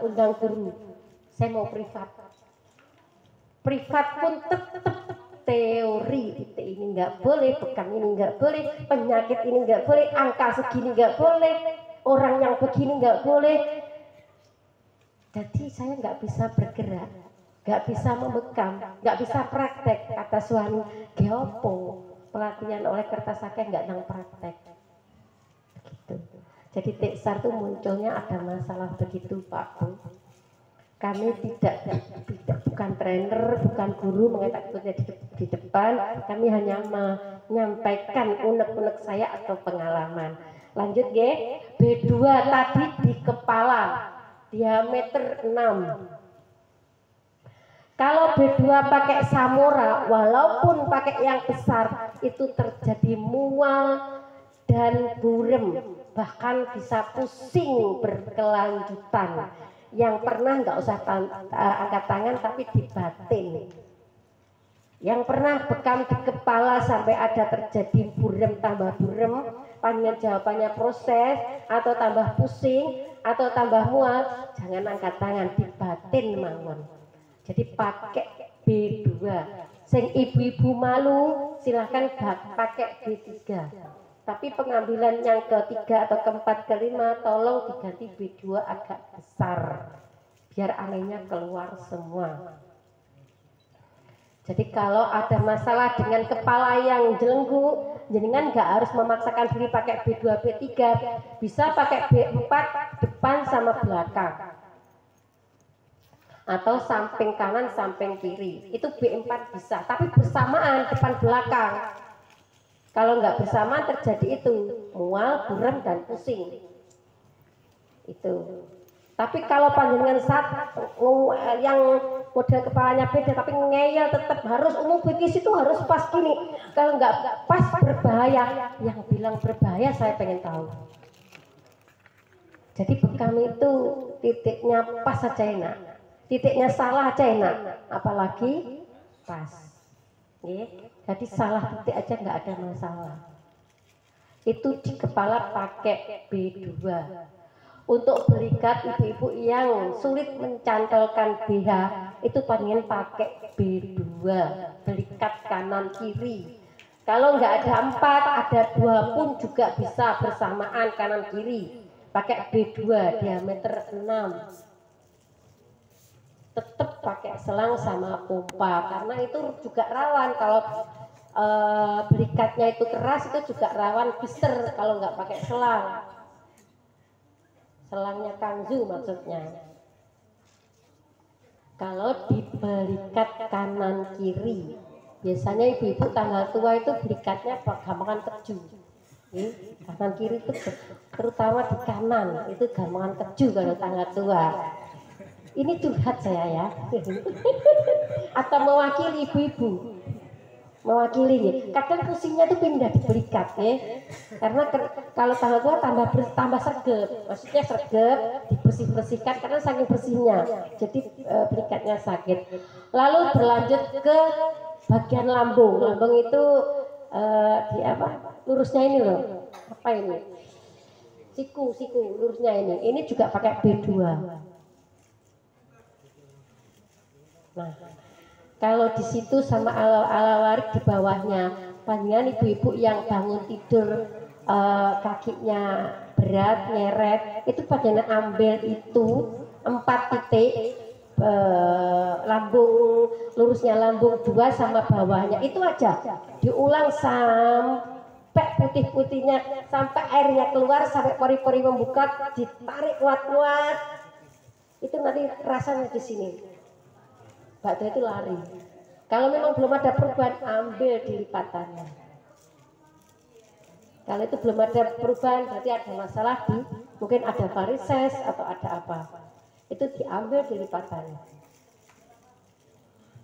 undang guru, saya mau privat. Privat pun tetap teori, titik ini nggak boleh, bekam ini nggak boleh, penyakit ini nggak boleh, angka segini nggak boleh, orang yang begini nggak boleh. Jadi saya nggak bisa bergerak, nggak bisa membekam, nggak bisa praktek. Kata suami, geopo pelatihan oleh Kertasakti nggak nang praktek. Begitu. Jadi Tiksar itu munculnya ada masalah begitu Pak Bu. Kami tidak bukan trainer, bukan guru mengatakan di depan. Kami hanya menyampaikan unek-unek saya atau pengalaman. Lanjut ya, B2 tadi di kepala, diameter 6. Kalau B2 pakai Samora, walaupun pakai yang besar, itu terjadi mual dan burem, bahkan bisa pusing berkelanjutan. Yang pernah nggak usah angkat tangan tapi di batin. Yang pernah bekam di kepala sampai ada terjadi burem tambah burem, panjang jawabannya proses atau tambah pusing atau tambah mual, jangan angkat tangan, di batin mawon. Jadi pakai B2. Sing ibu-ibu malu silahkan pakai B3. Tapi pengambilan yang ketiga atau keempat, kelima tolong diganti B2 agak besar biar anehnya keluar semua. Jadi kalau ada masalah dengan kepala yang jelenggu, jenengan nggak harus memaksakan diri pakai B2, B3, bisa pakai B4 depan sama belakang atau samping kanan, samping kiri. Itu B4 bisa, tapi bersamaan depan belakang. Kalau nggak bersamaan terjadi itu mual, burem dan pusing. Itu. Tapi kalau panjenengan yang model kepalanya beda tapi ngeyel tetap harus umum begis itu harus pas gini. Kalau nggak pas berbahaya. Yang bilang berbahaya saya pengen tahu. Jadi bekam itu titiknya pas saja enak, titiknya salah aja enak, apalagi pas. Jadi salah titik aja nggak ada masalah. Itu di kepala pakai B2. Untuk berikat ibu-ibu yang sulit mencantolkan BH itu pengen pakai B2, berikat kanan kiri. Kalau nggak ada 4, ada 2 pun juga bisa bersamaan kanan kiri. Pakai B2 diameter 6. Tetap pakai selang sama pompa karena itu juga rawan kalau berikatnya itu keras, itu juga rawan blister kalau nggak pakai selang. Selangnya Kangzu maksudnya. Kalau diberikat kanan kiri, biasanya ibu-ibu tanggal tua itu berikatnya gampangan keju. Kanan kiri itu terutama di kanan itu gampangan keju kalau tanggal tua. Ini curhat saya ya. Atau mewakili ibu-ibu. Mewakili. Kadang pusingnya itu pindah di berikat ya. Karena kalau tanggal tua tambah sergep. Maksudnya sergep dibersih-bersihkan karena saking bersihnya. Jadi berikatnya sakit. Lalu berlanjut ke bagian lambung. Lambung itu di apa? Lurusnya ini loh. Apa ini? Siku lurusnya ini. Ini juga pakai B2. Nah, kalau di situ sama ala warik di bawahnya, panjangan ibu-ibu yang bangun tidur kakinya berat, nyeret, itu panjangan ambil itu 4 titik lambung, lurusnya lambung 2 sama bawahnya, itu aja diulang sampai putih-putihnya, sampai airnya keluar, sampai pori-pori membuka, ditarik kuat-kuat, itu nanti rasanya di sini. Bakda itu lari. Kalau memang belum ada perubahan, ambil di lipatannya. Kalau itu belum ada perubahan, berarti ada masalah di, mungkin ada varises atau ada apa. Itu diambil di lipatannya.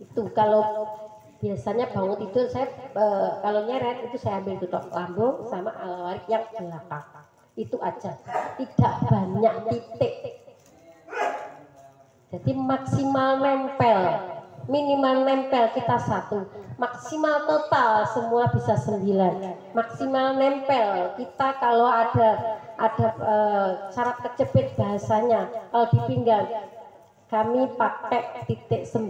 Itu kalau biasanya bangun tidur saya kalau nyeret itu saya ambil tutup lambung sama alawarik yang belakang. Itu aja. Tidak banyak titik. Jadi maksimal nempel, minimal nempel kita 1, maksimal total semua bisa 9. Maksimal nempel kita kalau ada ada syarat kejepit bahasanya. Kalau di pinggang kami pakai titik 9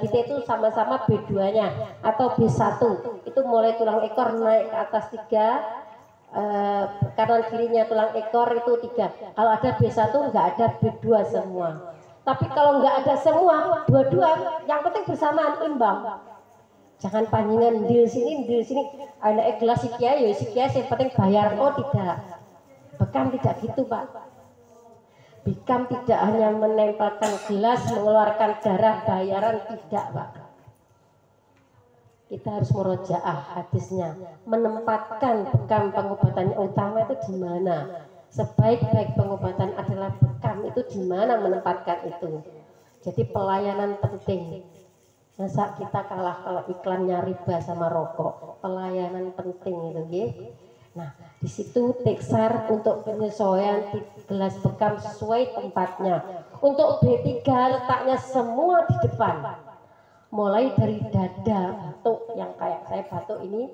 titik itu sama-sama B2-nya atau B1 itu mulai tulang ekor naik ke atas 3, kanan kirinya tulang ekor itu 3. Kalau ada B1 nggak ada B2 semua. Tapi kalau nggak ada semua, dua-dua yang penting bersamaan imbang. Jangan panjingan di sini ada gelas sikia ya sikia yang penting bayar. Oh tidak, bekam tidak gitu Pak. Bikam tidak hanya menempelkan gelas, mengeluarkan darah bayaran, tidak Pak. Kita harus murojaah hadisnya, menempatkan bekam pengobatannya utama itu di mana. Sebaik-baik pengobatan adalah bekam itu di mana menempatkan itu. Jadi pelayanan penting. Masa kita kalah kalau iklannya riba sama rokok? Pelayanan penting itu, ya. Nah, di situ teksar untuk penyesuaian gelas bekam sesuai tempatnya. Untuk B3 letaknya semua di depan. Mulai dari dada batuk yang kayak saya batuk ini,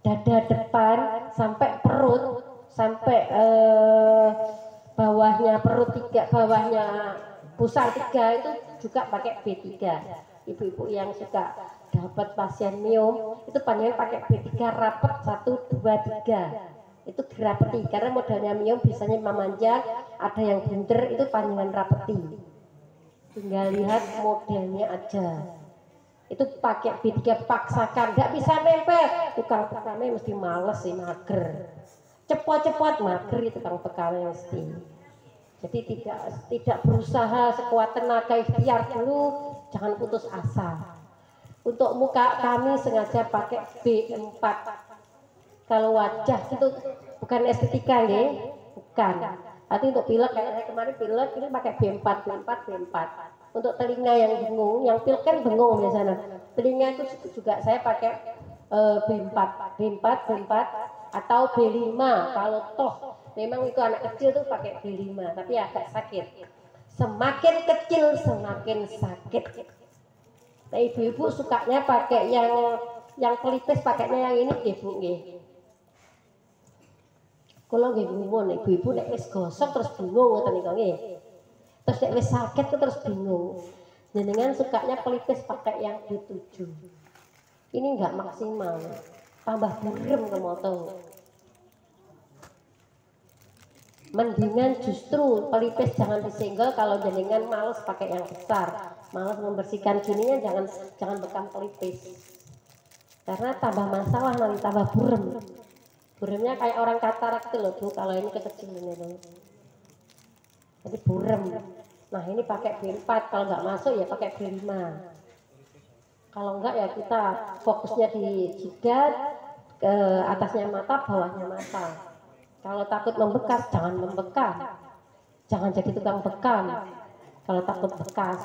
dada depan sampai perut, sampai bawahnya perut 3, bawahnya pusar 3 itu juga pakai B3. Ibu-ibu yang suka dapat pasien miom itu panjangnya pakai B3 rapet 1, 2, 3 itu dirapeti karena modelnya miom biasanya memanjang, ada yang bunder itu panjangan rapeti, tinggal lihat modelnya aja. Itu pakai B3 paksakan, nggak bisa nempel, tukang bekamnya mesti males sih, mager, cepot-cepot mager itu tukang bekamnya mesti. Jadi tidak berusaha sekuat tenaga, ikhtiar dulu, jangan putus asa. Untuk muka kami sengaja pakai B4. Kalau wajah itu bukan estetika nggih, bukan. Tapi untuk pilek kayak saya kemarin pilek ini pakai B4. Untuk telinga yang bingung, yang pilek kan bingung biasanya. Telinga itu juga saya pakai B4 atau B5 kalau toh memang itu anak kecil tuh pakai B5 tapi agak sakit. Semakin kecil semakin sakit. Nah, ibu-ibu sukanya pakai yang pelipis, pakainya yang ini ibu nggih. Kalau nggih bingung ibu-ibu nek wis gosok terus bingung ngoten niku nggih. Terus nek wis sakit terus bingung. Jenengan sukanya pelipis pakai yang B7. Ini enggak maksimal. Tambah burem kemotong. Mendingan justru pelipis jangan disenggol kalau jenengan males pakai yang besar, males membersihkan gininya, jangan bekam pelipis karena tambah masalah nanti, tambah burem. Buremnya kayak orang katarak itu loh Bu, kalau ini kekecilan itu jadi burem. Nah ini pakai B4, kalau nggak masuk ya pakai B5, kalau enggak ya kita fokusnya di jidat, ke atasnya mata, bawahnya mata. Kalau takut membekas, jangan membekam. Jangan jadi tukang bekam. Kalau takut bekas.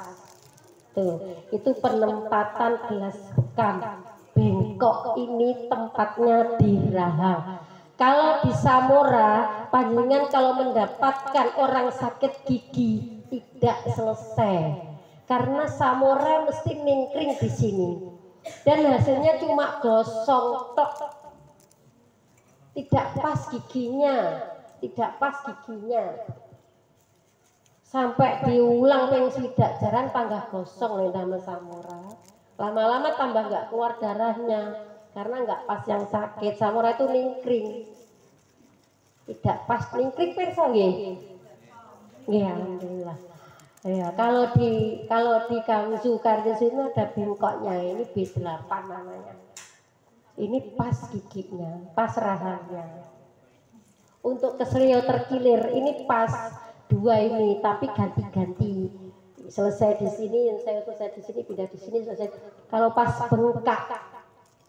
Tuh, itu penempatan gelas bekam. Bengkok ini tempatnya di rahang. Kalau di Samora, panjenengan kalau mendapatkan orang sakit gigi tidak selesai. Karena Samora mesti ningkring di sini. Dan hasilnya cuma gosong tok. Tidak pas giginya, sampai diulang ping swidak jaran panggah gosong nih damel Samora. Lama-lama tambah nggak keluar darahnya karena nggak pas yang sakit. Samora itu ningkring, tidak pas ningkring perso nggih. Nggih alhamdulillah. Ya, kalau di Kangsu Kardes itu ada bengkoknya, ini B8 namanya. Ini pas giginya, pas rahangnya. Untuk kesleo terkilir ini pas 2 ini, tapi ganti-ganti. Selesai di sini, selesai di sini, pindah di sini, selesai. Kalau pas bengkak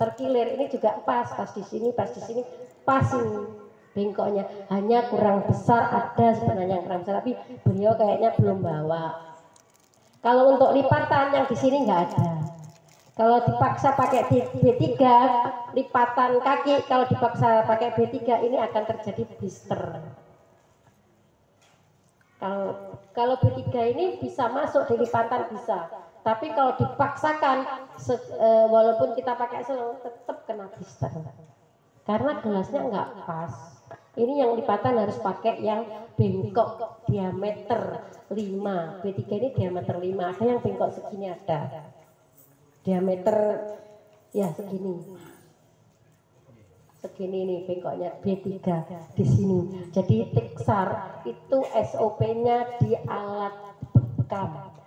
terkilir ini juga pas di sini, pas ini bengkoknya. Hanya kurang besar, ada sebenarnya yang kurang besar, tapi beliau kayaknya belum bawa. Kalau untuk lipatan yang di sini nggak ada. Kalau dipaksa pakai B3 lipatan kaki, kalau dipaksa pakai B3 ini akan terjadi blister. Kalau B3 ini bisa masuk di lipatan bisa, tapi kalau dipaksakan walaupun kita pakai selong tetap kena blister karena gelasnya nggak pas. Ini yang lipatan harus pakai yang bengkok diameter 5. B3 ini diameter 5. Ada yang bengkok segini ada. Diameter ya segini. Segini nih bengkoknya B3 di sini. Jadi tiksar itu SOP-nya di alat bekam.